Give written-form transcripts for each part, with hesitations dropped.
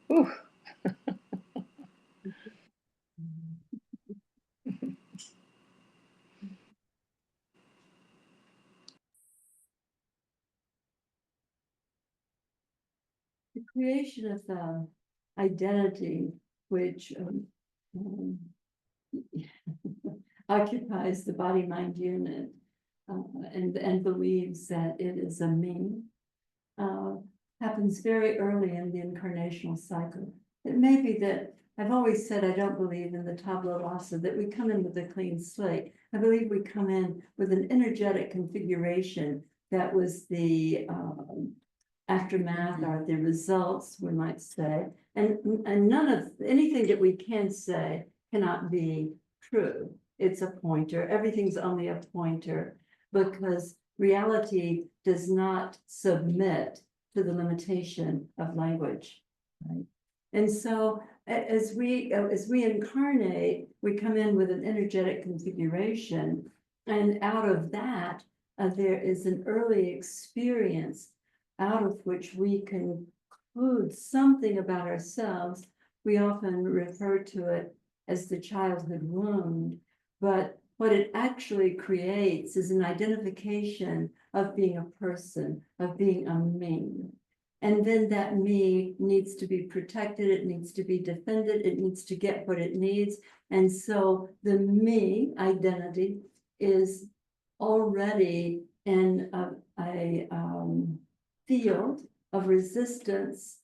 Whew. The creation of the identity, which occupies the body-mind unit, and believes that it is a me, happens very early in the incarnational cycle. It may be that I've always said I don't believe in the tabula rasa, that we come in with a clean slate. I believe we come in with an energetic configuration that was the aftermath or the results, we might say, and none of anything that we can say cannot be true. It's a pointer. Everything's only a pointer, because reality does not submit to the limitation of language, right? And so as we incarnate, we come in with an energetic configuration, and out of that, there is an early experience out of which we conclude something about ourselves. We often refer to it as the childhood wound, but what it actually creates is an identification of being a person, of being a me. And then that me needs to be protected, it needs to be defended, it needs to get what it needs. And so the me identity is already in a field of resistance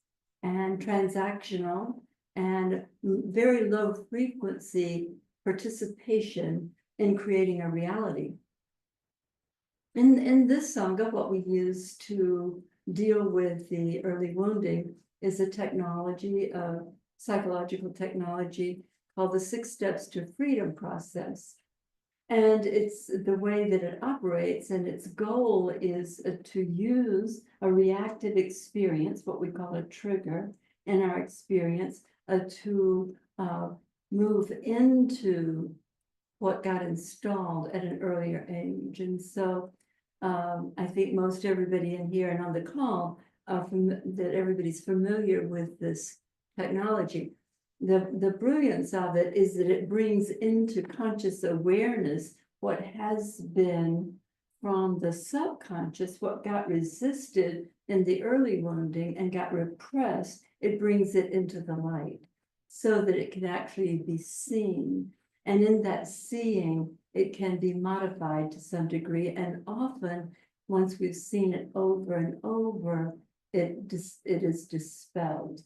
and transactional and very low frequency participation in creating a reality. In this Sangha, what we use to deal with the early wounding is a technology, a psychological technology called the 6 Steps to Freedom process. And it's the way that it operates, and its goal is to use a reactive experience, what we call a trigger in our experience, to move into what got installed at an earlier age. And so I think most everybody in here and on the call that everybody's familiar with this technology. The brilliance of it is that it brings into conscious awareness what has been from the subconscious, what got resisted in the early wounding and got repressed. It brings it into the light so that it can actually be seen. And in that seeing, it can be modified to some degree. And often, once we've seen it over and over, it is dispelled.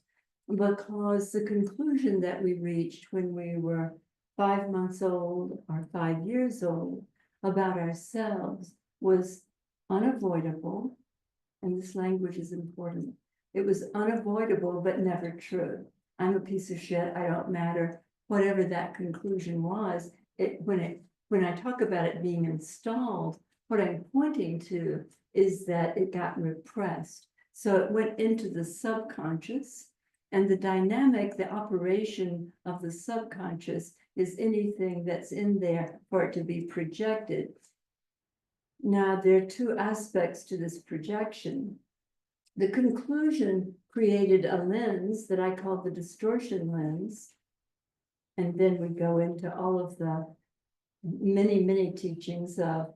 Because the conclusion that we reached when we were 5 months old or 5 years old about ourselves was unavoidable. And this language is important. It was unavoidable, but never true. I'm a piece of shit. I don't matter. Whatever that conclusion was, when I talk about it being installed, what I'm pointing to is that it got repressed. So it went into the subconscious, and the dynamic, the operation of the subconscious is anything that's in there for it to be projected. Now, there are 2 aspects to this projection. The conclusion created a lens that I call the distortion lens. And then we go into all of the many teachings of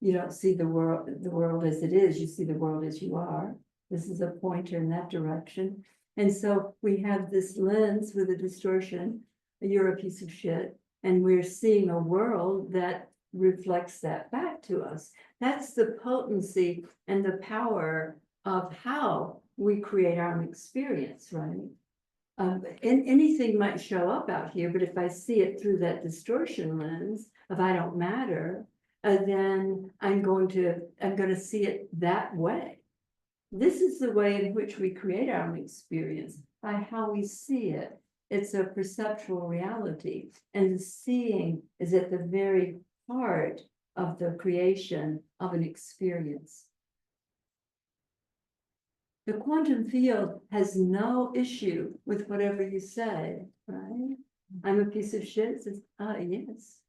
you don't see the world as it is, you see the world as you are. This is a pointer in that direction. And so we have this lens with a distortion, you're a piece of shit, and we're seeing a world that reflects that back to us. That's the potency and the power of how we create our own experience, right? And anything might show up out here, but if I see it through that distortion lens of I don't matter, then I'm going to see it that way. This is the way in which we create our own experience, by how we see it. It's a perceptual reality, and the seeing is at the very heart of the creation of an experience. The quantum field has no issue with whatever you say, right? I'm a piece of shit. It says, yes.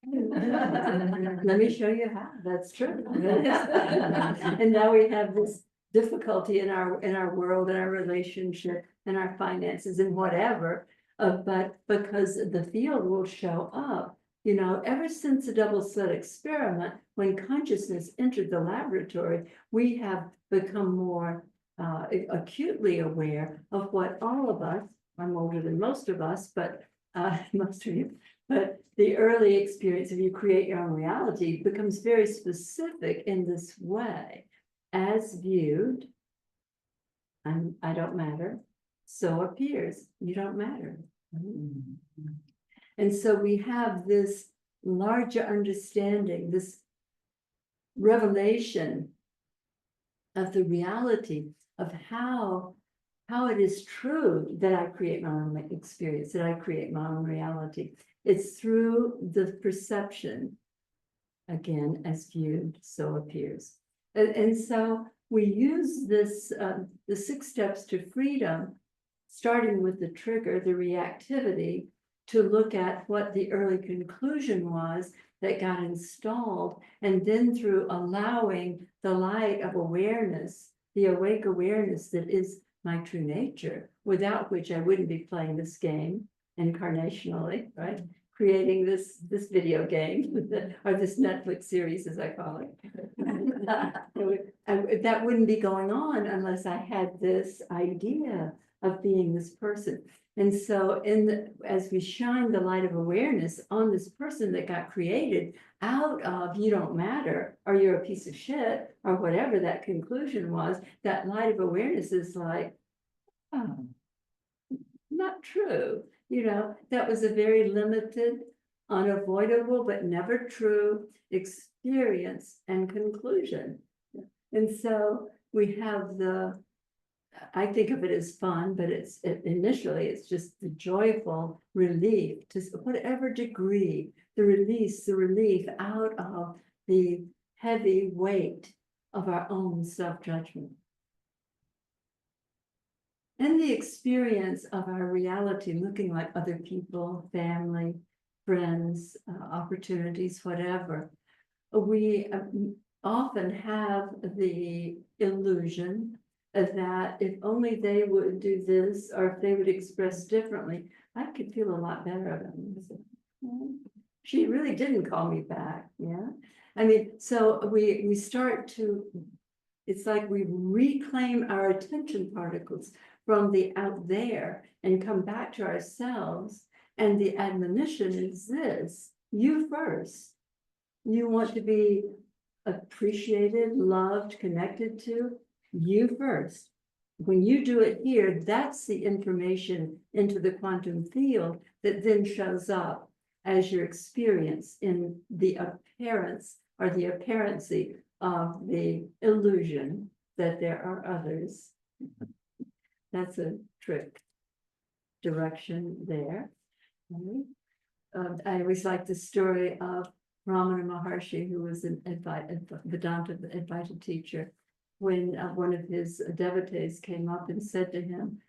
Let me show you how. That's true. And now we have this difficulty in our world, in our relationship, in our finances, and whatever. But because the field will show up, you know, ever since the double slit experiment, when consciousness entered the laboratory, we have become more acutely aware of what all of us, I'm older than most of us, but most of you, but the early experience of you create your own reality becomes very specific in this way. As viewed, I don't matter, so appears, you don't matter. And so we have this larger understanding, this revelation of the reality of how it is true that I create my own experience, that I create my own reality. It's through the perception, again, as viewed, so appears. And so we use this, the 6 steps to freedom, starting with the trigger, the reactivity, to look at what the early conclusion was that got installed, and then through allowing the light of awareness, the awake awareness that is my true nature, without which I wouldn't be playing this game incarnationally, right? Creating this video game, or this Netflix series, as I call it. That wouldn't be going on unless I had this idea of being this person. And so as we shine the light of awareness on this person that got created out of you don't matter, or you're a piece of shit, or whatever that conclusion was, that light of awareness is like, oh, not true. You know, that was a very limited, unavoidable, but never true experience and conclusion. And so we have I think of it as fun, but initially it's just the joyful relief to whatever degree, the release, the relief out of the heavy weight of our own self-judgment. And the experience of our reality looking like other people, family, friends, opportunities, whatever. We often have the illusion that if only they would do this, or if they would express differently, I could feel a lot better about it. She really didn't call me back, yeah? I mean, so we start to, it's like we reclaim our attention particles from the out there and come back to ourselves. And the admonition is this: you first. You want to be appreciated, loved, connected to, you first. When you do it here, that's the information into the quantum field that then shows up as your experience in the appearance or the apparency of the illusion that there are others. That's a trick direction there. I always like the story of Ramana Maharshi, who was an Vedanta invited teacher, when one of his devotees came up and said to him,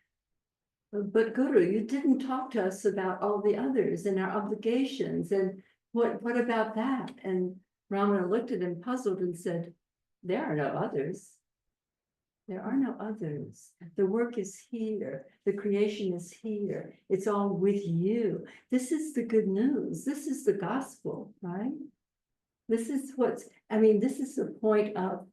"But Guru, you didn't talk to us about all the others and our obligations, and what about that?" And Ramana looked at him puzzled and said, "There are no others. There are no others. The work is here. The creation is here. It's all with you. This is the good news. This is the gospel, right? This is this is the point of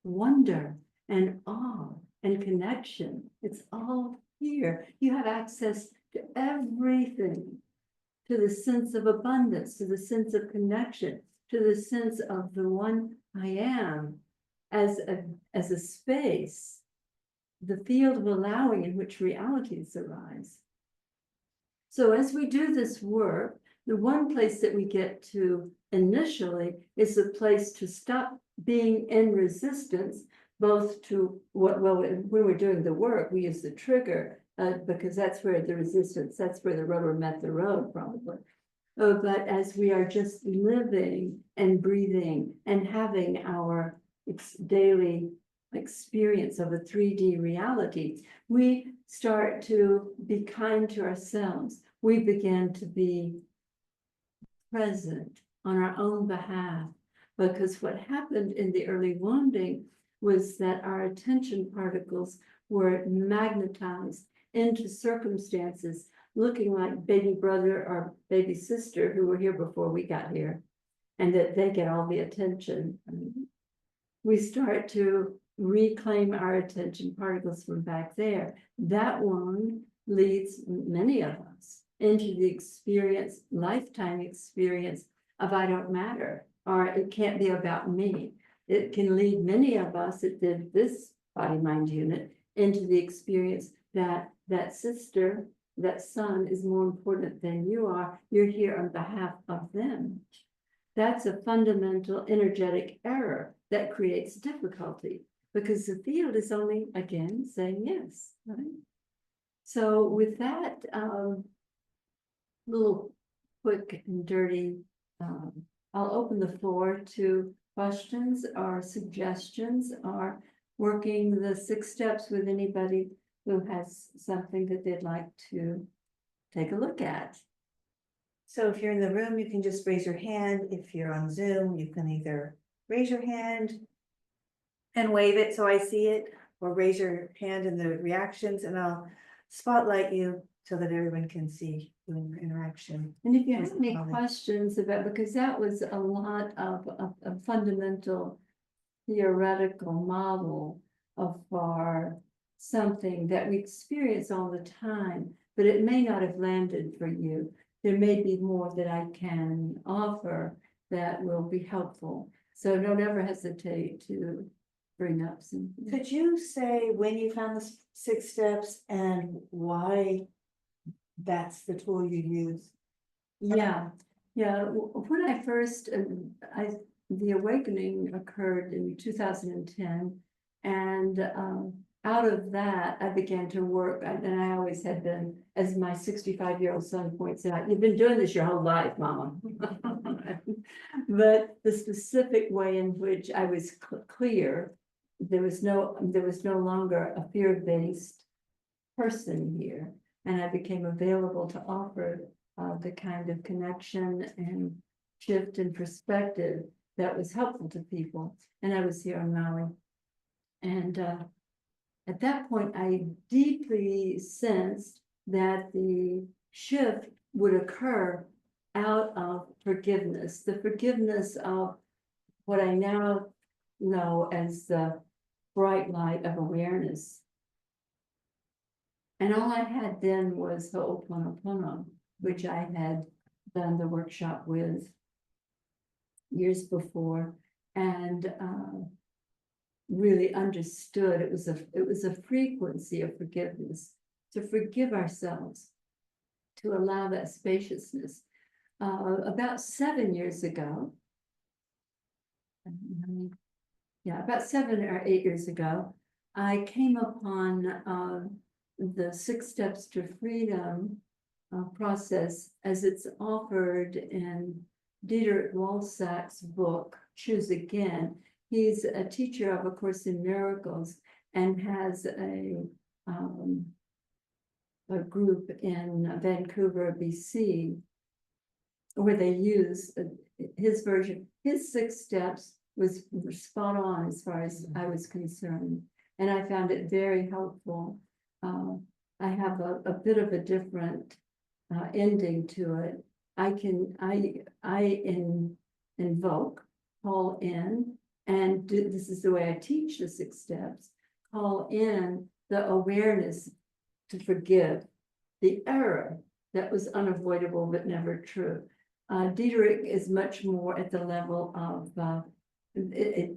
wonder and awe and connection. It's all here. You have access to everything, to the sense of abundance, to the sense of connection, to the sense of the one I am as a space, the field of allowing in which realities arise. So as we do this work, the one place that we get to initially is a place to stop being in resistance, both to when we're doing the work, we use the trigger because that's where the resistance, that's where the rubber met the road probably. But as we are just living and breathing and having our daily experience of a 3D reality, we start to be kind to ourselves. We begin to be present on our own behalf, because what happened in the early wounding was that our attention particles were magnetized into circumstances looking like baby brother or baby sister who were here before we got here, and that they get all the attention. We start to reclaim our attention particles from back there. That one leads many of us into the experience, lifetime experience of I don't matter, or it can't be about me. It can lead many of us, it did this body-mind unit, into the experience that that sister, that son is more important than you are. You're here on behalf of them. That's a fundamental energetic error that creates difficulty because the field is only, again, saying yes, right? So with that little quick and dirty, I'll open the floor to questions or suggestions or working the 6 steps with anybody who has something that they'd like to take a look at. So if you're in the room, you can just raise your hand. If you're on Zoom, you can either raise your hand and wave it so I see it, or raise your hand in the reactions and I'll spotlight you so that everyone can see you in your interaction. And if you have any questions about, because that was a lot of a fundamental theoretical model of our something that we experience all the time, but it may not have landed for you. There may be more that I can offer that will be helpful. So don't ever hesitate to bring up some. Could you say when you found the 6 steps and why that's the tool you use? Yeah. When I first, the awakening occurred in 2010, and out of that, I began to work, and I always had been, as my 65-year-old son points out, you've been doing this your whole life, Mama. But the specific way in which I was clear, there was no longer a fear-based person here, and I became available to offer the kind of connection and shift in perspective that was helpful to people. And I was here on Maui, and at that point, I deeply sensed that the shift would occur out of forgiveness, the forgiveness of what I now know as the bright light of awareness. And all I had then was Ho'oponopono, which I had done the workshop with years before, and really understood it was a frequency of forgiveness, to forgive ourselves, to allow that spaciousness. About 7 years ago, about 7 or 8 years ago, I came upon the 6 steps to freedom process as it's offered in Dietrich Walsack's book, Choose Again. He's a teacher of A Course in Miracles and has a group in Vancouver, BC, where they use his version. His 6 steps was spot on as far as I was concerned, and I found it very helpful. I have a bit of a different ending to it. I invoke, call in, and this is the way I teach the 6 steps, call in the awareness to forgive the error that was unavoidable but never true. Dietrich is much more at the level of, it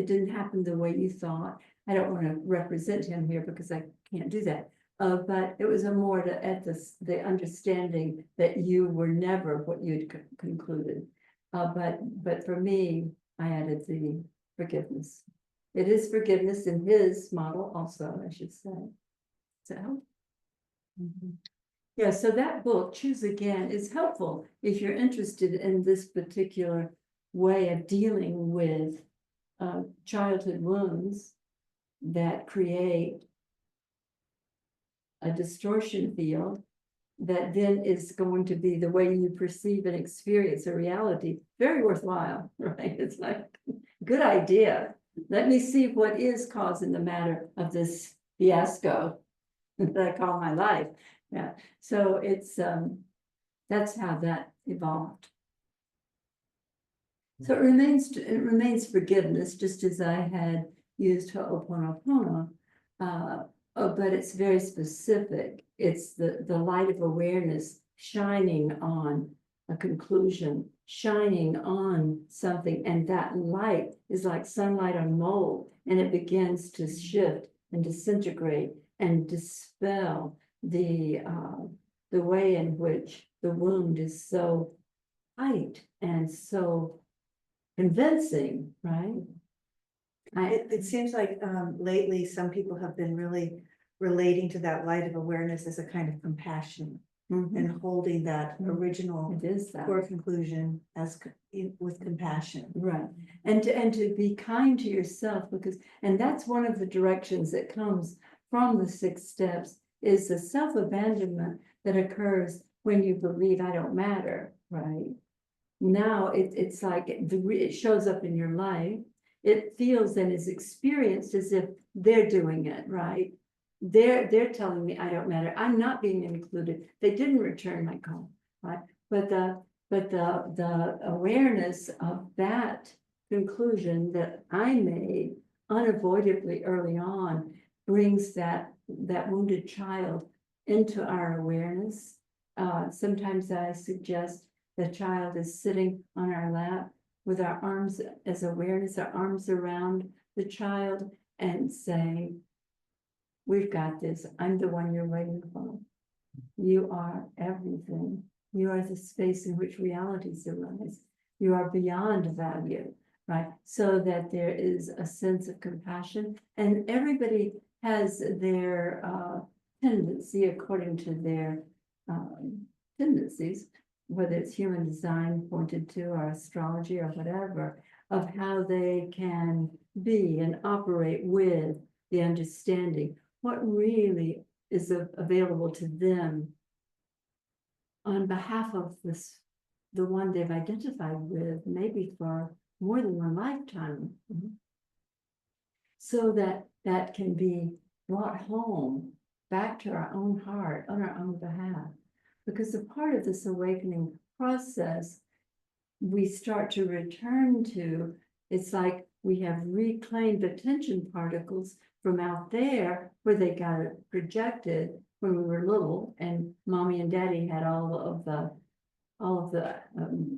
didn't happen the way you thought. I don't want to represent him here because I can't do that. But it was more at the understanding that you were never what you'd concluded. But for me, I added the forgiveness. It is forgiveness in his model also, I should say. So, yeah, so that book, Choose Again, is helpful if you're interested in this particular way of dealing with childhood wounds that create a distortion field that then is going to be the way you perceive and experience a reality. Very worthwhile, right? It's like, good idea. Let me see what is causing the matter of this fiasco that I call my life. Yeah, so it's, that's how that evolved. So it remains forgiveness, just as I had used Ho'oponopono. But it's very specific. It's the light of awareness shining on a conclusion, shining on something, and that light is like sunlight on mold, and it begins to shift and disintegrate and dispel the way in which the wound is so tight and so convincing, right? It seems like lately, some people have been really relating to that light of awareness as a kind of compassion and holding that original It is that. core conclusion as with compassion. Right, and to be kind to yourself, because, and that's one of the directions that comes from the 6 steps, is the self-abandonment that occurs when you believe I don't matter, right? Now it's like it shows up in your life. It feels and is experienced as if they're doing it, right? They're telling me I don't matter. I'm not being included. They didn't return my call, right? But the awareness of that conclusion that I made unavoidably early on brings that wounded child into our awareness. Sometimes I suggest the child is sitting on our lap with our arms as awareness, our arms around the child, and saying, we've got this. I'm the one you're waiting for. You are everything. You are the space in which realities arise. You are beyond value, right? So that there is a sense of compassion, and everybody has their tendency according to their tendencies, whether it's human design pointed to, or astrology, or whatever, of how they can be and operate with the understanding what really is available to them on behalf of the one they've identified with, maybe for more than one lifetime. So that can be brought home back to our own heart on our own behalf. Because a part of this awakening process, we start to return to, it's like we have reclaimed the tension particles from out there where they got projected when we were little, and mommy and daddy had all of the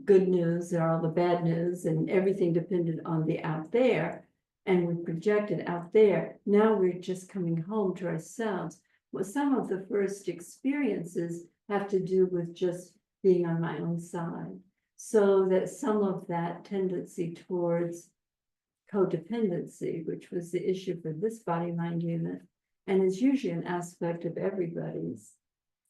good news or all the bad news, and everything depended on the out there, and we projected out there. Now we're just coming home to ourselves. Well, some of the first experiences have to do with just being on my own side, so that some of that tendency towards codependency, which was the issue for this body-mind unit, and is usually an aspect of everybody's,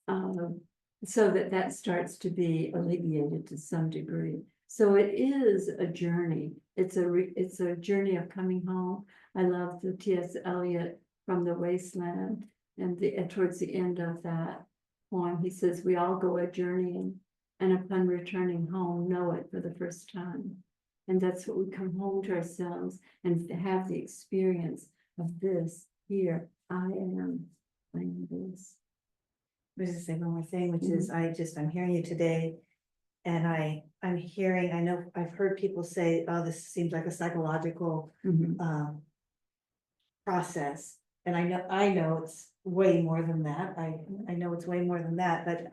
so that starts to be alleviated to some degree. So it is a journey. It's a journey of coming home. I love the T.S. Eliot From the Wasteland, and towards the end of that poem, he says, we all go a journeying, and upon returning home, know it for the first time. And that's what we come home to ourselves and have the experience of this here. I am this. I'm just say one more thing, which is I'm hearing you today, and I'm hearing, I know I've heard people say, oh, this seems like a psychological process. And I know it's way more than that. I know it's way more than that, but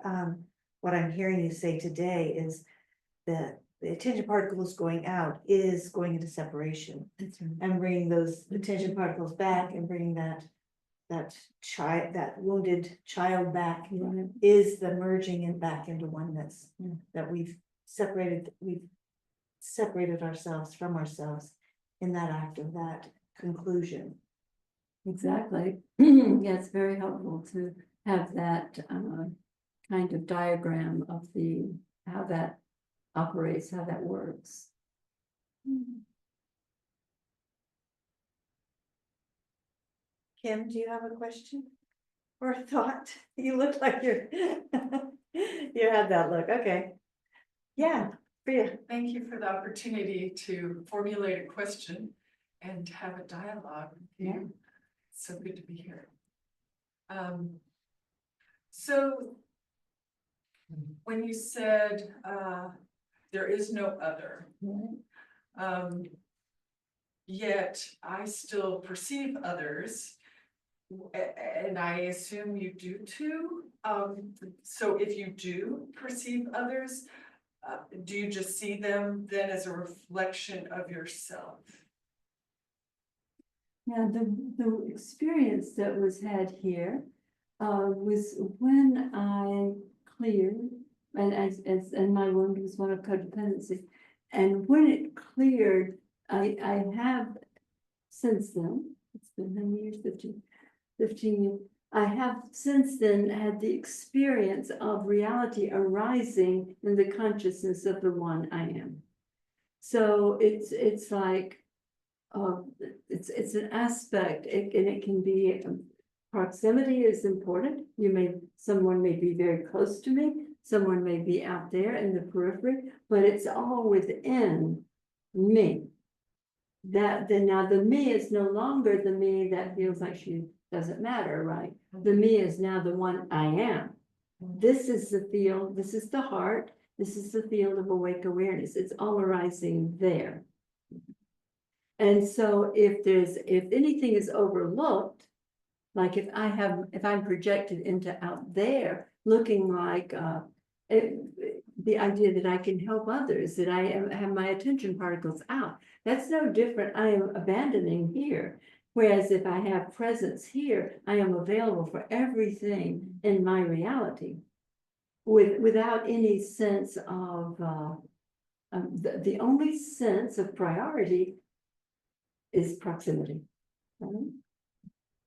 what I'm hearing you say today is that the attention particles going out is going into separation. That's right. And bringing those attention particles back, and bringing that wounded child back, is the merging and back into oneness. That we've separated ourselves from ourselves in that act of that conclusion. Exactly. Yeah, it's very helpful to have that kind of diagram of how that operates, how that works. Kim, do you have a question or a thought? You look like you had that look. Okay. Yeah, Priya. Thank you for the opportunity to formulate a question. and have a dialogue with Yeah. you. So good to be here. So when you said there is no other, yet I still perceive others, and I assume you do too. So if you do perceive others, do you just see them then as a reflection of yourself? Yeah, the experience that was had here was when I cleared, and my wound was one of codependency. And when it cleared, I have since then, it's been how many years, 15 years, I have since then had the experience of reality arising in the consciousness of the one I am. So it's like, it's an aspect, and it can be, proximity is important. Someone may be very close to me, someone may be out there in the periphery, but it's all within me. Now the me is no longer the me that feels like she doesn't matter, right? The me is now the one I am. This is the field, this is the heart, this is the field of awake awareness. It's all arising there. And so if anything is overlooked, like if I'm projected into out there, looking like the idea that I can help others, that have my attention particles out, that's no different. I am abandoning here. Whereas if I have presence here, I am available for everything in my reality, without any sense of the only sense of priority is proximity.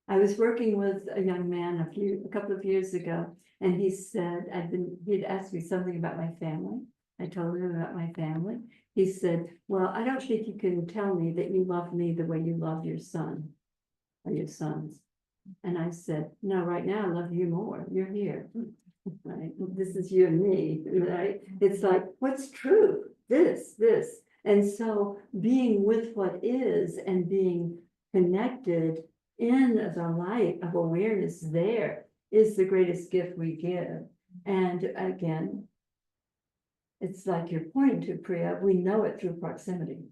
I was working with a young man a couple of years ago, and he said, he'd asked me something about my family. I told him about my family. He said, well, I don't think you can tell me that you love me the way you love your son or your sons. And I said, no, right now I love you more. You're here. Right? This is you and me, right? It's like, what's true? This. And so being with what is and being connected in the light of awareness there is the greatest gift we give. And again, it's like you're pointing to, Priya, we know it through proximity.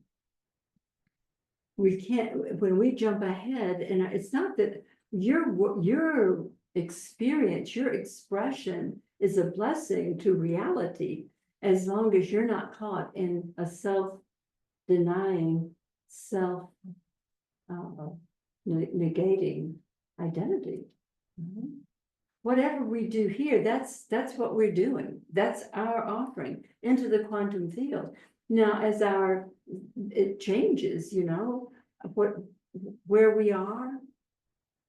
We can't, when we jump ahead, and it's not that your experience, your expression is a blessing to reality, as long as you're not caught in a self-denying, negating identity. Whatever we do here, that's what we're doing. That's our offering into the quantum field. Now, as it changes, where we are,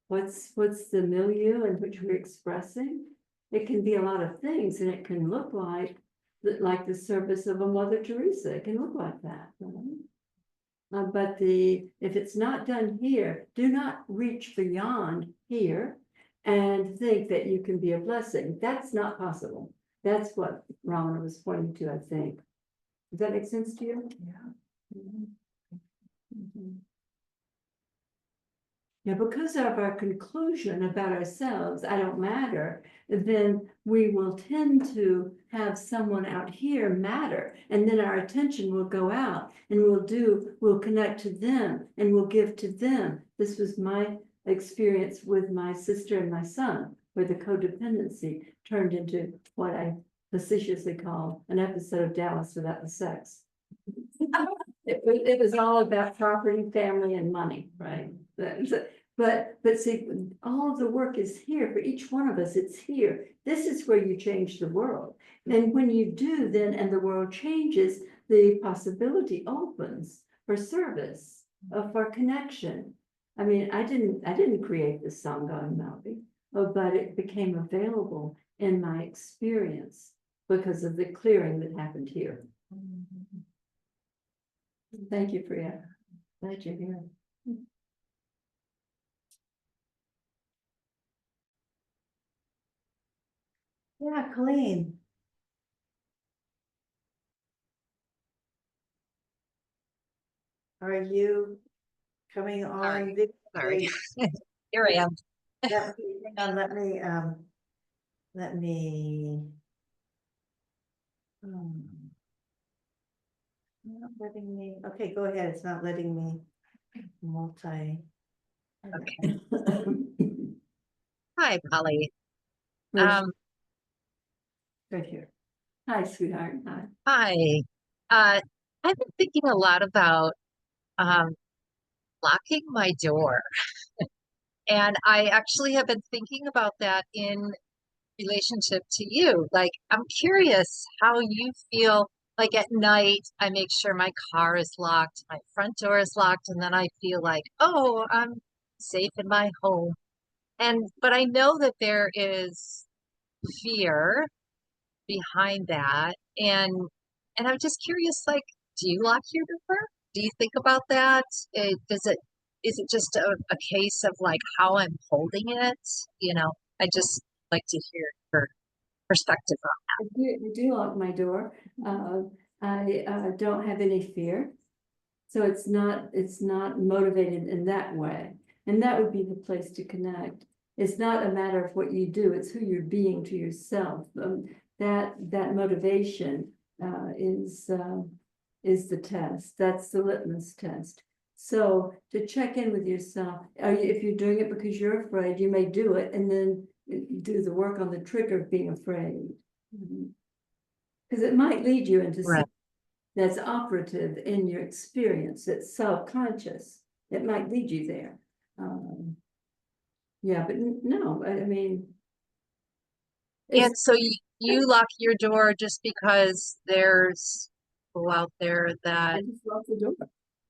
what's the milieu in which we're expressing. It can be a lot of things, and it can look like the service of a Mother Teresa. It can look like that. Right? But if it's not done here, do not reach beyond here and think that you can be a blessing. That's not possible. That's what Ramana was pointing to, I think. Does that make sense to you? Yeah. Yeah, because of our conclusion about ourselves, I don't matter, then we will tend to have someone out here matter, and then our attention will go out and we'll connect to them and we'll give to them. This was my experience with my sister and my son, where the codependency turned into what I facetiously call an episode of Dallas without the sex. It was all about property, family, and money, right? But see, all of the work is here for each one of us. It's here. This is where you change the world. And when you do, then, and the world changes, the possibility opens for service, for connection. I mean, I didn't create this Sangha in Maui, but it became available in my experience because of the clearing that happened here. Thank you, Priya. Glad you're here. Yeah, Colleen. Are you coming Sorry. on. Video. Sorry. Here I am. Hang on, let me. Not letting me, okay, go ahead, it's not letting me multi. Okay. Hi, Polly. Right Um, right here. Hi, sweetheart. Hi. hi. I've been thinking a lot about um locking my door. And I actually have been thinking about that in relationship to you. Like, I'm curious how you feel. Like at night, I make sure my car is locked, my front door is locked, and then I feel like, oh, I'm safe in my home. But I know that there is fear behind that. And I'm just curious, like, do you lock your door? Do you think about that? Is it just a case of like how I'm holding it? I just like to hear your perspective on I do lock my door. I don't have any fear. So it's not motivated in that way. And that would be the place to connect. It's not a matter of what you do, it's who you're being to yourself. That motivation is the test. That's the litmus test. So to check in with yourself, if you're doing it because you're afraid, you may do it and then do the work on the trigger of being afraid. Because it might lead you into Right. something that's operative in your experience, it's self-conscious. It might lead you there. Yeah, but no, I mean. And so you lock your door just because there's people out there that I just lock the door.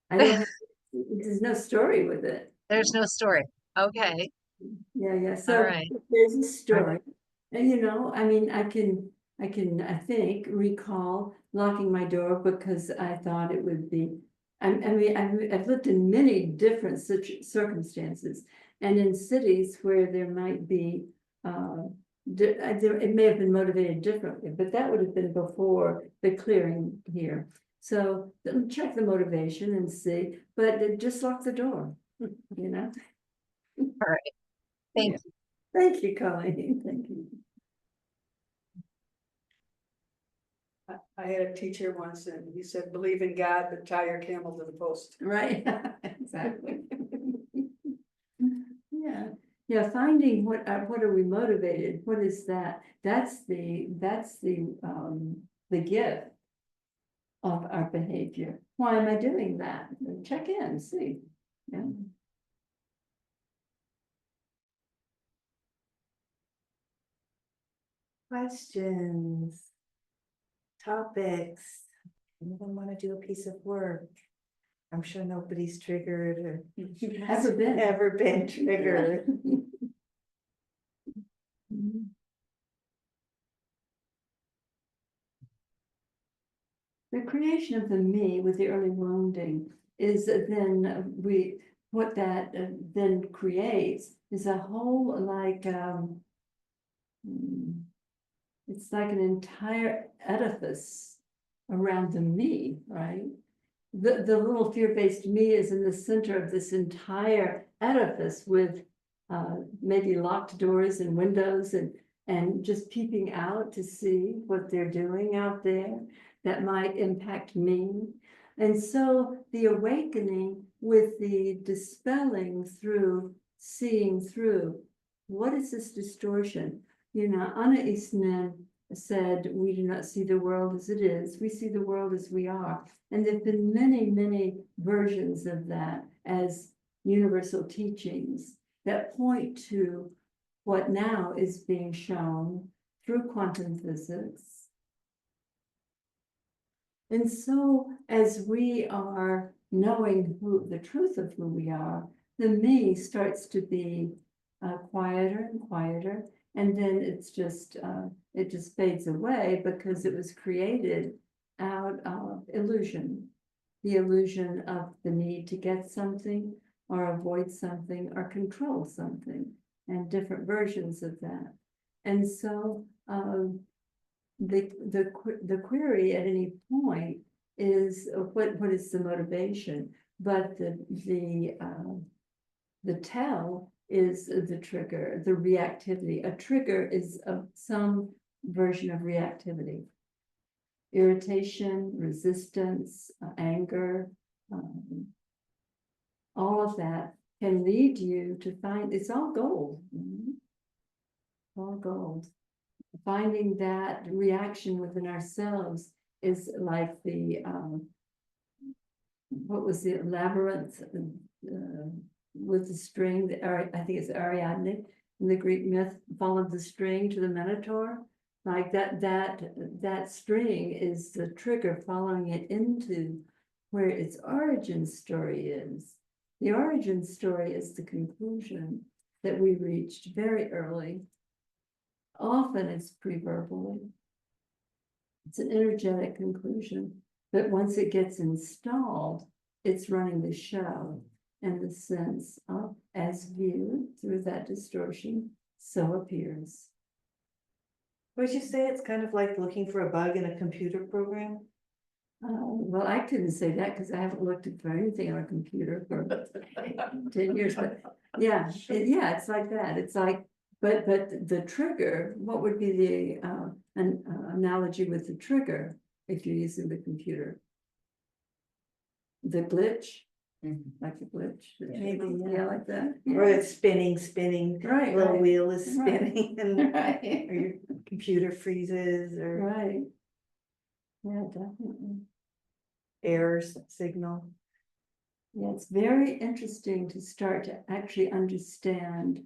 I don't have, there's no story with it. there's no story. Okay. Yeah, All so right. there's a story. And I mean, I think, recall locking my door because I thought it would be, I mean, I've lived in many different circumstances and in cities where there might be, it may have been motivated differently, but that would have been before the clearing here. So check the motivation and see, but just lock the door, All right. Thank you. Thank you, Colleen. Thank you. I had a teacher once and he said, believe in God, but tie your camel to the post. Right, exactly. Yeah, finding what are we motivated? What is that? That's the gift of our behavior. Why am I doing that? Check in, see. Yeah. Questions, topics, anyone want to do a piece of work? I'm sure nobody's triggered or ever been triggered. The creation of the me with the early wounding is then what that then creates is a whole like it's like an entire edifice around the me, right? The little fear-based me is in the center of this entire edifice with maybe locked doors and windows and just peeping out to see what they're doing out there that might impact me. And so the awakening with the dispelling through, seeing through, what is this distortion? Anna Eastman said, we do not see the world as it is, we see the world as we are. And there have been many, many versions of that as universal teachings that point to what now is being shown through quantum physics. And so as we are knowing the truth of who we are, the me starts to be quieter and quieter. And then it just fades away because it was created out of illusion, the illusion of the need to get something or avoid something or control something, and different versions of that. And so the query at any point is what is the motivation? but the tell is the trigger, the reactivity. A trigger is some version of reactivity. Irritation, resistance, anger, all of that can lead you to find, it's all gold. All gold. Finding that reaction within ourselves is like the, what was the labyrinth with the string, I think it's Ariadne in the Greek myth, followed the string to the Minotaur. Like that string is the trigger following it into where its origin story is. The origin story is the conclusion that we reached very early. Often it's pre-verbally. It's an energetic conclusion, but once it gets installed, it's running the show in the sense of as viewed through that distortion, so appears. Would you say it's kind of like looking for a bug in a computer program? Well, I couldn't say that because I haven't looked for anything on a computer for 10 years, but yeah, it's like that. It's like, but the trigger, what would be the an analogy with the trigger if you're using the computer? The glitch, like the glitch. Maybe, Yeah, like that. Or Yeah. it's spinning, Right, little right, wheel is spinning and right, or your computer freezes or right. Yeah, definitely. errors signal. Yeah, it's very interesting to start to actually understand.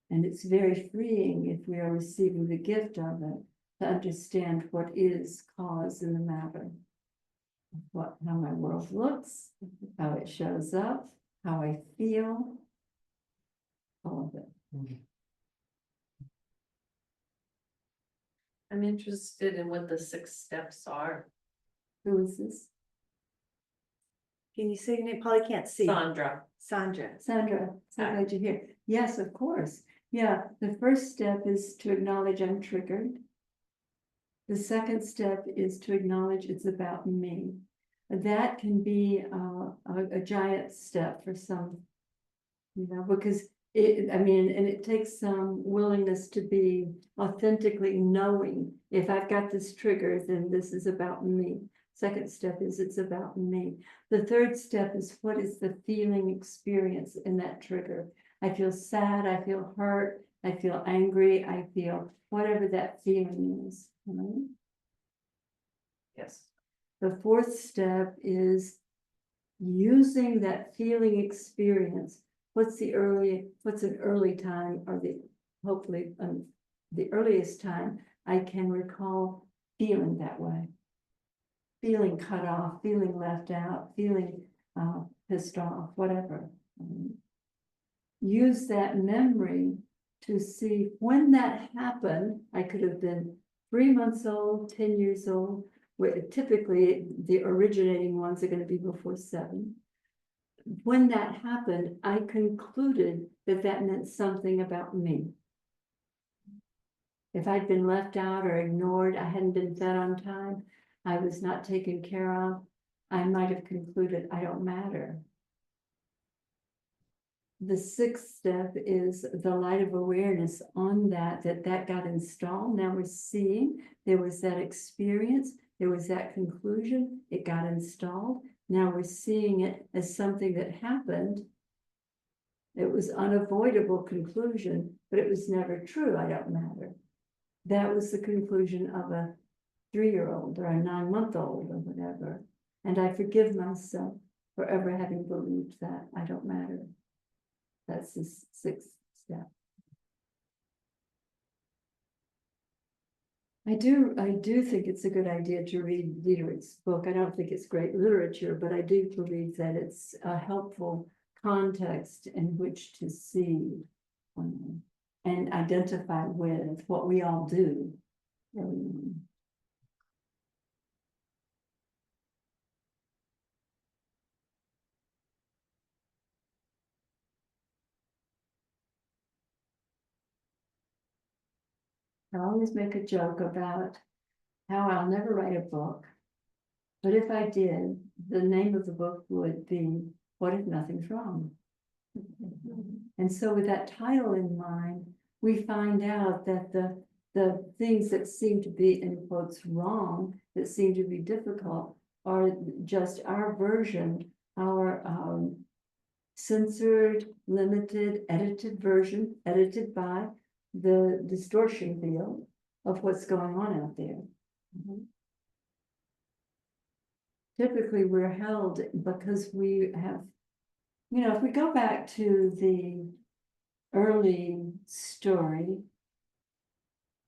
And it's very freeing if we are receiving the gift of it, to understand what is cause in the matter. How my world looks, how it shows up, how I feel, all of it. I'm interested in what the 6 steps are. Who is this? Can you say your name? Polly can't see. Sandra. Sandra. Sandra, so Hi. glad you're here. Yes, of course. Yeah, the first step is to acknowledge I'm triggered. The second step is to acknowledge it's about me. That can be a giant step for some, because it takes some willingness to be authentically knowing if I've got this trigger, then this is about me. Second step is it's about me. The third step is what is the feeling experience in that trigger? I feel sad, I feel hurt, I feel angry, I feel whatever that feeling is. Right? Yes. The fourth step is using that feeling experience. What's an early time, or hopefully the earliest time I can recall feeling that way. Feeling cut off, feeling left out, feeling pissed off, whatever. Use that memory to see when that happened. I could have been 3 months old, 10 years old, where typically the originating ones are going to be before 7. When that happened, I concluded that that meant something about me. If I'd been left out or ignored, I hadn't been fed on time, I was not taken care of, I might have concluded I don't matter. The sixth step is the light of awareness on that got installed. Now we're seeing there was that experience, there was that conclusion, it got installed. Now we're seeing it as something that happened. It was unavoidable conclusion, but it was never true. I don't matter. That was the conclusion of a 3-year-old or a 9-month-old or whatever. And I forgive myself for ever having believed that I don't matter. That's the sixth step. I do think it's a good idea to read Dietrich's book. I don't think it's great literature, but I do believe that it's a helpful context in which to see and identify with what we all do. I always make a joke about how I'll never write a book, but if I did, the name of the book would be, What If Nothing's Wrong? And so with that title in mind, we find out that the things that seem to be in quotes wrong, that seem to be difficult, are just our version, our censored, limited, edited version, edited by the distortion field of what's going on out there. Typically, we're held because we have, if we go back to the early story,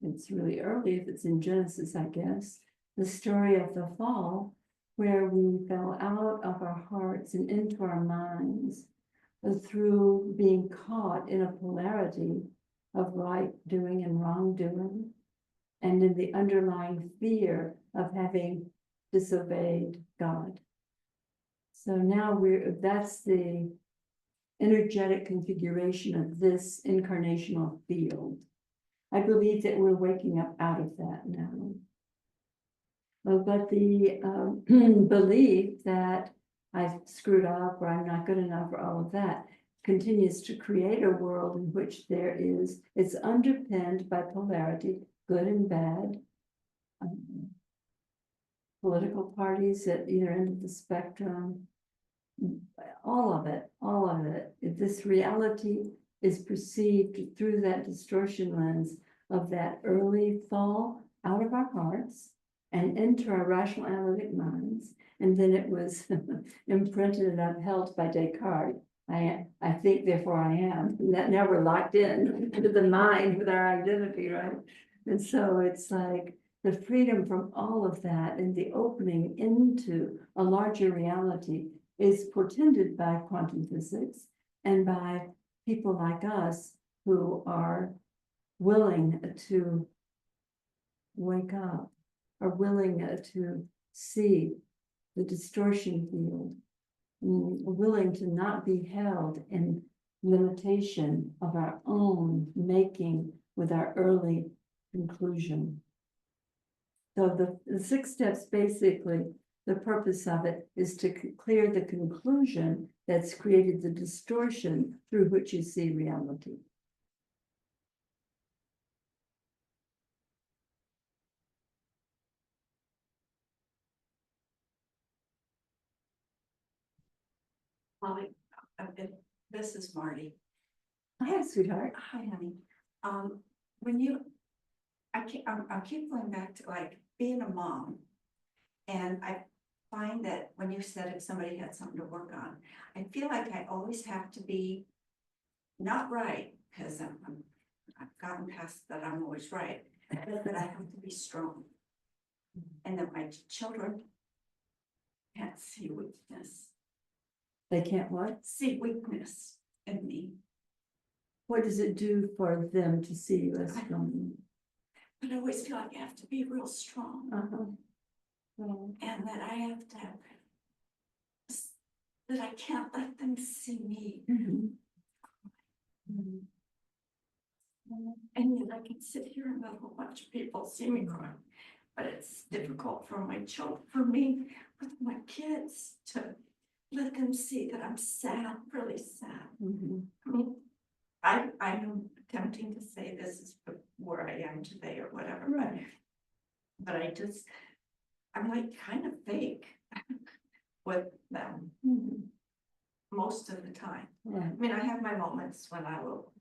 it's really early if it's in Genesis, I guess, the story of the fall, where we fell out of our hearts and into our minds through being caught in a polarity of right doing and wrongdoing, and in the underlying fear of having disobeyed God. So now that's the energetic configuration of this incarnational field. I believe that we're waking up out of that now. But the belief that I've screwed up or I'm not good enough or all of that continues to create a world in which it's underpinned by polarity, good and bad. Political parties at either end of the spectrum, all of it. If this reality is perceived through that distortion lens of that early fall out of our hearts and into our rational analytic minds, and then it was imprinted and upheld by Descartes. I think, therefore I am. And that now we're locked in to the mind with our identity, right? And so it's like the freedom from all of that and the opening into a larger reality is portended by quantum physics and by people like us who are willing to wake up, are willing to see the distortion field, willing to not be held in limitation of our own making with our early conclusion. So the 6 steps, basically, the purpose of it is to clear the conclusion that's created the distortion through which you see reality. Molly, this is Marty. Hi, sweetheart. Hi, honey. I keep going back to like being a mom. And I find that when you said if somebody had something to work on, I feel like I always have to be not right, because I've gotten past that I'm always right, but I have to be strong. And that my children can't see weakness. They can't what? See weakness in me. What does it do for them to see you as strong? But I always feel like I have to be real strong. And that I have to, that I can't let them see me. And yet I can sit here and let a whole bunch of people see me cry. But it's difficult for my children, for me, with my kids, to let them see that I'm sad, really sad. I mean, I am attempting to say this is where I am today or whatever, Right. but I'm like kind of fake with them most of the time. Right. I mean, I have my moments when I will.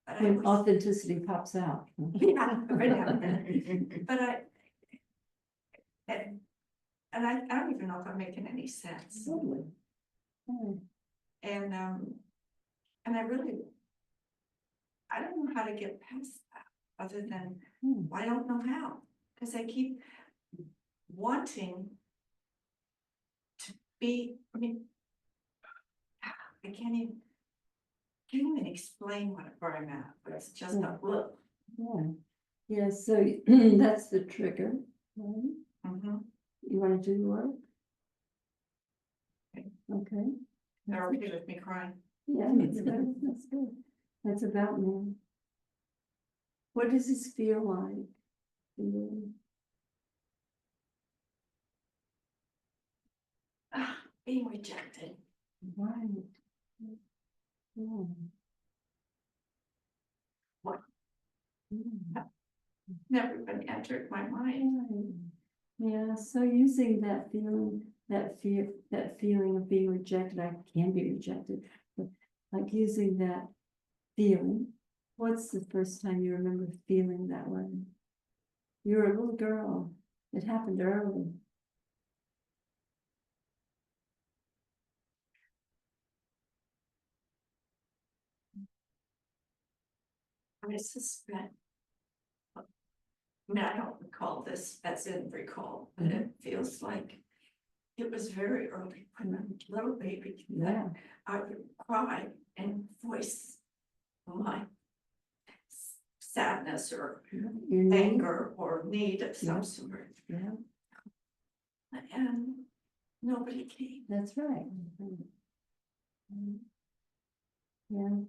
But I When was, authenticity pops out. yeah, right now. But I don't even know if I'm making any sense. Totally. And I don't know how to get past that, other than I don't know how, because I keep wanting to be, I can't even explain where I'm at, but it's just a look. Yeah, so that's the trigger. Right? You want to do the work? Okay. They're okay with me crying. Yeah, that's good. That's good. That's about me. What does this feel like? being rejected. Right. Yeah. What? Yeah. Never been entered my mind. Right. Yeah, so using that feeling, that feeling of being rejected, I can be rejected, but like using that feeling. What's the first time you remember feeling that way? You were a little girl. It happened early. I suspect. I mean, I don't recall this as in recall, but it feels like it was very early when I was a little baby. that Yeah. I would cry and voice my sadness or Your need. anger or need of Yeah. some sort. Yeah, And nobody came. that's right. Yeah.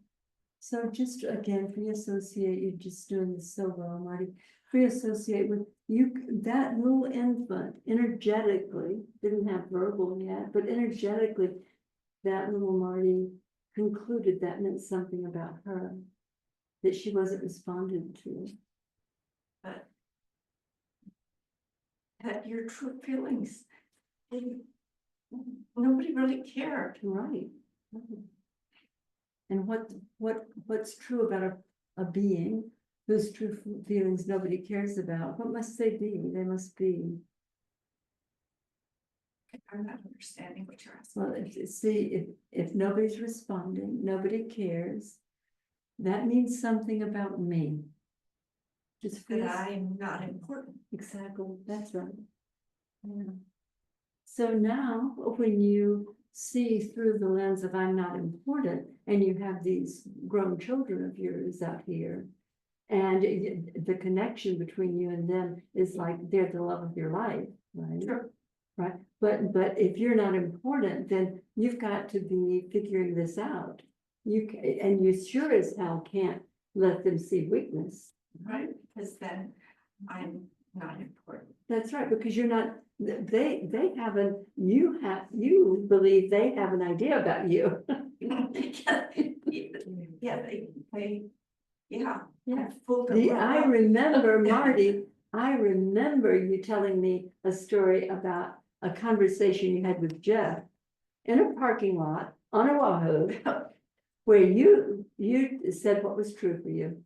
So just again, free associate, you're just doing this so well, Marty. Free associate with you, that little infant energetically, didn't have verbal yet, but energetically, that little Marty concluded that meant something about her that she wasn't responded to. That your true feelings. didn't- Nobody really cared. Right. And what's true about a being whose true feelings nobody cares about? What must they be? They must be. I'm not understanding what you're asking. Well, if nobody's responding, nobody cares, that means something about me. Just That feels, I'm not important. exactly, that's right. Yeah. So now, when you see through the lens of I'm not important, and you have these grown children of yours out here, and the connection between you and them is like they're the love of your life, right? Sure. Right, but if you're not important, then you've got to be figuring this out. And you sure as hell can't let them see weakness. Right, because then I'm not important. That's right, because you're not, they haven't, you believe they have an idea about you. Yeah, yeah. Yeah. I fooled them right I up. remember, Marty, I remember you telling me a story about a conversation you had with Jeff in a parking lot on Oahu, where you said what was true for you.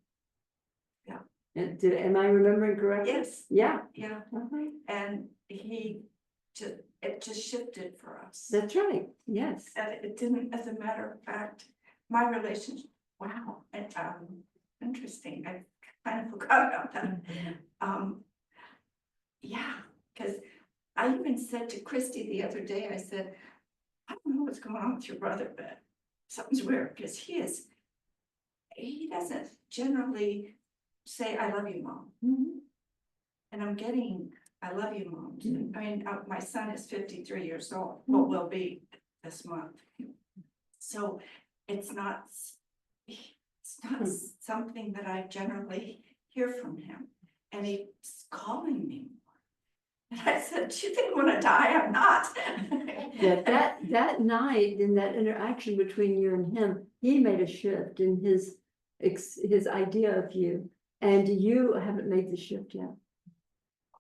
Yeah. And am I remembering correctly? Yes, Yeah. yeah, Uh-huh. and it just shifted for us. That's right, yes. And it didn't, as a matter of fact, my relationship, wow, and, interesting, I kind of forgot about that. Yeah, because I even said to Christy the other day, I said, I don't know what's going on with your brother, but something's weird, because he doesn't generally say, I love you, Mom. Mhm. And I'm getting, I love you, Mom. I mean, my son is 53 years old, Mhm. what will be this month. So it's not something that I generally hear from him. And he's calling me. And I said, do you think I'm gonna die? I'm not. Yeah, that night, in that interaction between you and him, he made a shift in his idea of you, and you haven't made the shift yet.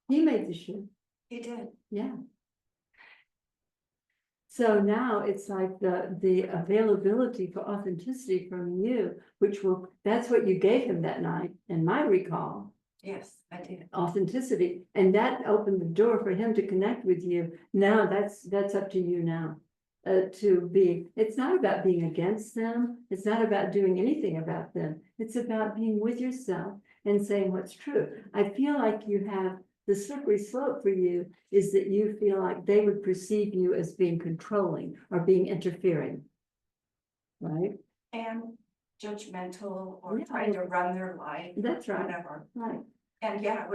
He made the shift, He did. yeah. So now it's like the availability for authenticity from you, that's what you gave him that night, in my recall. Yes, I did. Authenticity, and that opened the door for him to connect with you. Now that's up to you now. It's not about being against them, it's not about doing anything about them, it's about being with yourself and saying what's true. I feel like you have the slippery slope for you is that you feel like they would perceive you as being controlling or being interfering, right? And judgmental or Yeah. trying to run their life. That's right. Whatever. Right. And yeah,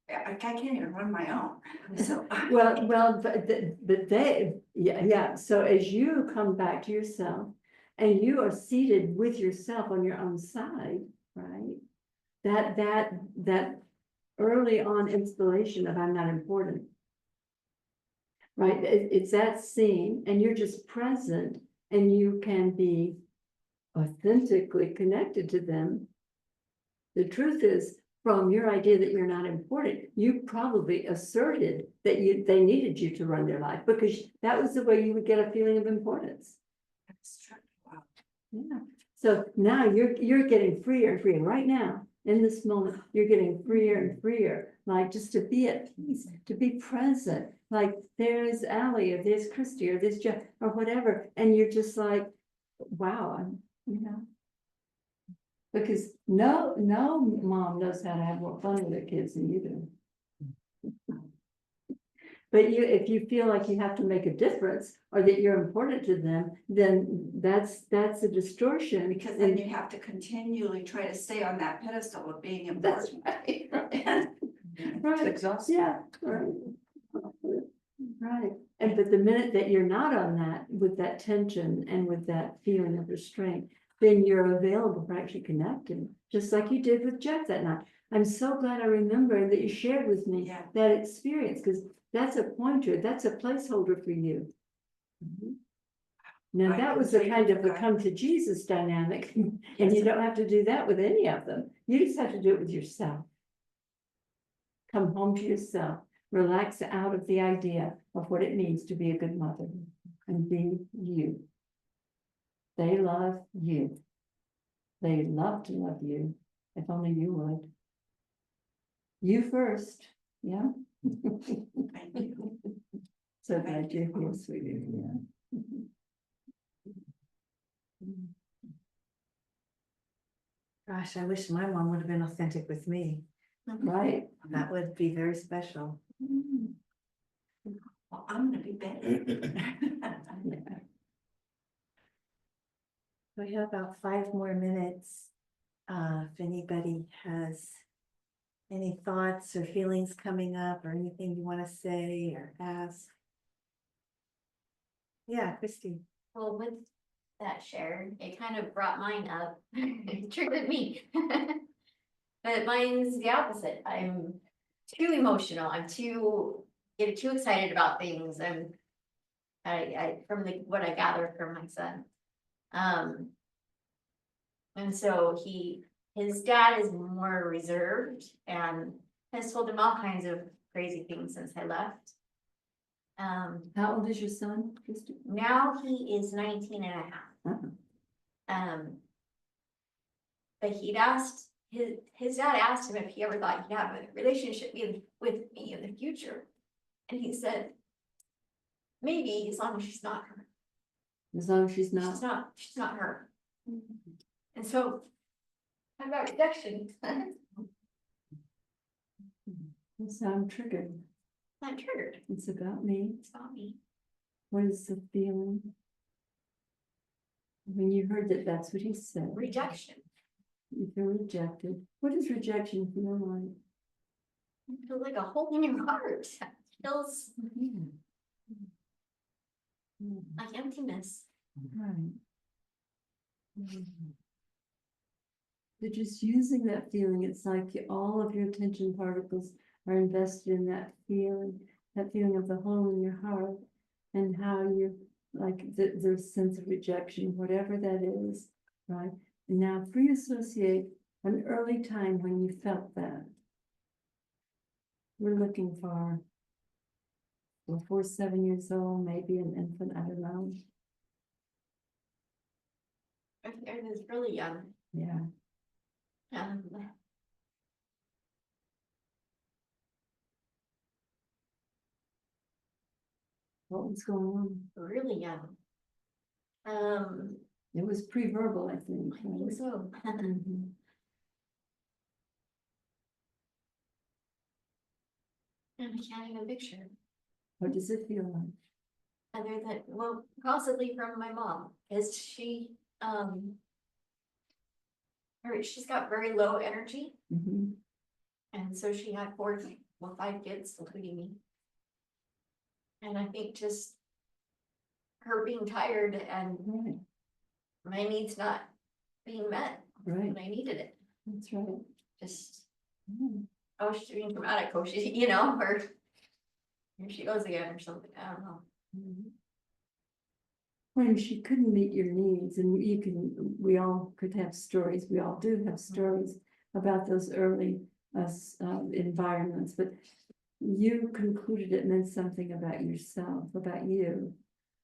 I can't even run my own. So. Well, but they, yeah, so as you come back to yourself and you are seated with yourself on your own side, right? That early on installation of I'm not important. right? It's that scene and you're just present and you can be authentically connected to them. The truth is, from your idea that you're not important, you probably asserted that they needed you to run their life because that was the way you would get a feeling of importance. That's true. Wow. Yeah, so now you're getting freer and freer right now. In this moment, you're getting freer and freer, like just to be at peace, to be present. Like there's Allie, or there's Christy, or there's Jeff, or whatever, and you're just like, wow, because no mom knows how to have more fun with their kids than you do. But if you feel like you have to make a difference or that you're important to them, then that's a distortion. Because then you have to continually try to stay on that pedestal of being That's important. right. It's exhausting. Yeah, right. Right, and but the minute that you're not on that, with that tension and with that feeling of restraint, then you're available for actually connecting, just like you did with Jeff that night. I'm so glad I remember that you shared with me Yeah. that experience, because that's a pointer, that's a placeholder for you. Now, I that can was the say kind of a that. come to Jesus dynamic, and Yes. you don't have to do that with any of them. You just have to do it with yourself. Come home to yourself, relax out of the idea of what it means to be a good mother and be you. They love you. They love to love you, if only you would. You first, yeah? Thank you. So glad you're here, sweetie, yeah. Gosh, I wish my mom would have been authentic with me. Right. That would be very special. Well, I'm gonna be better. Yeah. We have about 5 more minutes. If anybody has any thoughts or feelings coming up or anything you want to say or ask. Yeah, Christy. Well, with that share, it kind of brought mine up. It triggered me. But mine's the opposite. I'm too emotional. I'm get too excited about things. I from what I gathered from my son. And so his dad is more reserved and has told him all kinds of crazy things since I left. How old is your son, Christy? Now he is 19 and a half. Uh-huh. But he'd asked, his dad asked him if he ever thought he'd have a relationship with me in the future. And he said, maybe, as long as she's not her. As long as she's not. She's not her. And so, how about rejection? So I'm triggered. I'm triggered. It's about me. It's not me. What is the feeling? When you heard that that's what he said. Rejection. You feel rejected. What does rejection feel like? It feels like a hole in your heart. It feels like emptiness. Right. But just using that feeling, it's like all of your attention particles are invested in that feeling of the hole in your heart, and how you like the sense of rejection, whatever that is, right? And now free associate an early time when you felt that. We're looking for before 7 years old, maybe an infant, I don't know. I was really young. Yeah. What was going on? Really young. It was pre-verbal, I think. I think so. Mhm. And I can't even picture. What does it feel like? Other than, well, possibly from my mom, because she's got very low energy, Mhm. and so she had 5 kids, including me. And I think just her being tired and Right, my needs not being met right, when I needed it, that's right. just, Mhm. she's being dramatic, or she, or Here she goes again or something, I don't know. When she couldn't meet your needs, and we all could have stories, we all do have stories about those early environments, but you concluded it meant something about yourself, about you,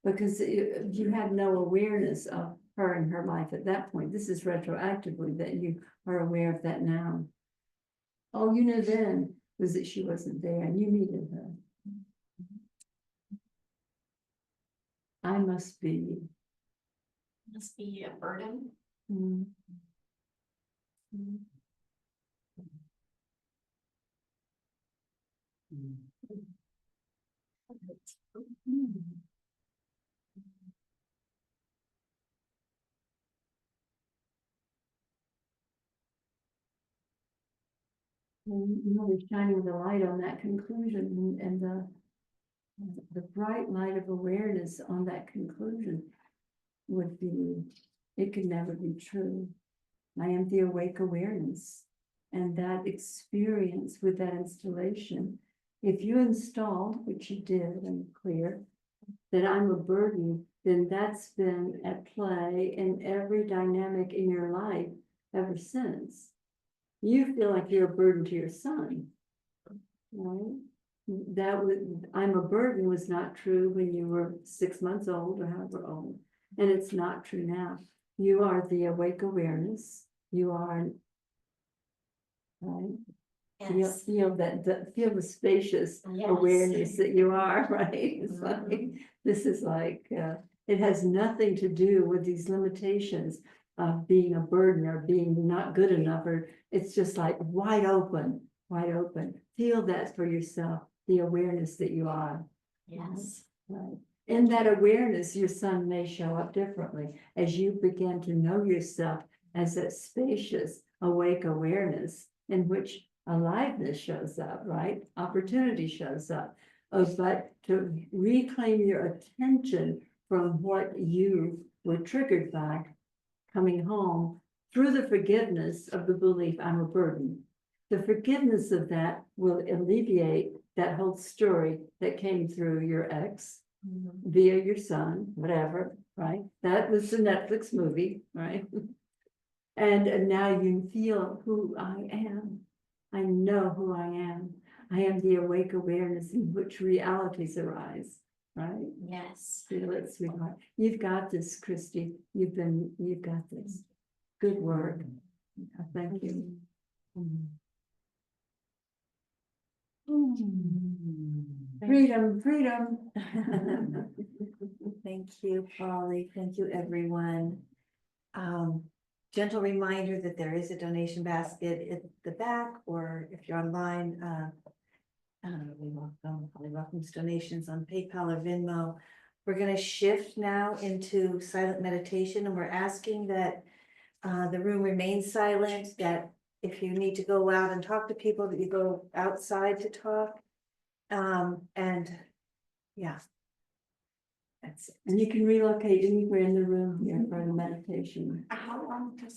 because you had no awareness of her and her life at that point. This is retroactively that you are aware of that now. All you knew then was that she wasn't there and you needed her. I must be. Must be a burden. mm, Really shining the light on that conclusion and the bright light of awareness on that conclusion would be, it could never be true. I am the awake awareness, and that experience with that installation, if you installed, which you did, and clear, that I'm a burden, then that's been at play in every dynamic in your life ever since. You feel like you're a burden to your son, right? I'm a burden was not true when you were 6 months old or however old, and it's not true now. You are the awake awareness. You are, right? Yes. Feel feel the spacious Yes. awareness that you are, right? It's like, this is like, it has nothing to do with these limitations of being a burden or being not good enough, or it's just like wide open. Feel that for yourself, the awareness that you are. Yes. Right. In that awareness, your son may show up differently as you begin to know yourself as that spacious, awake awareness in which aliveness shows up, right? Opportunity shows up. But to reclaim your attention from what you were triggered by coming home through the forgiveness of the belief I'm a burden. The forgiveness of that will alleviate that whole story that came through your ex via your son, whatever, right? That was the Netflix movie, right? And now you feel who I am. I know who I am. I am the awake awareness in which realities arise, right? Yes. Feel it, sweetheart. You've got this, Christy. You've got this. Good work. Thank you. Freedom. Thank you, Polly. Thank you, everyone. Gentle reminder that there is a donation basket at the back, or if you're online, we welcome donations on PayPal or Venmo. We're going to shift now into silent meditation, and we're asking that the room remains silent, that if you need to go out and talk to people, that you go outside to talk. And yeah, that's it. And you can relocate anywhere in the room here for the meditation. How long does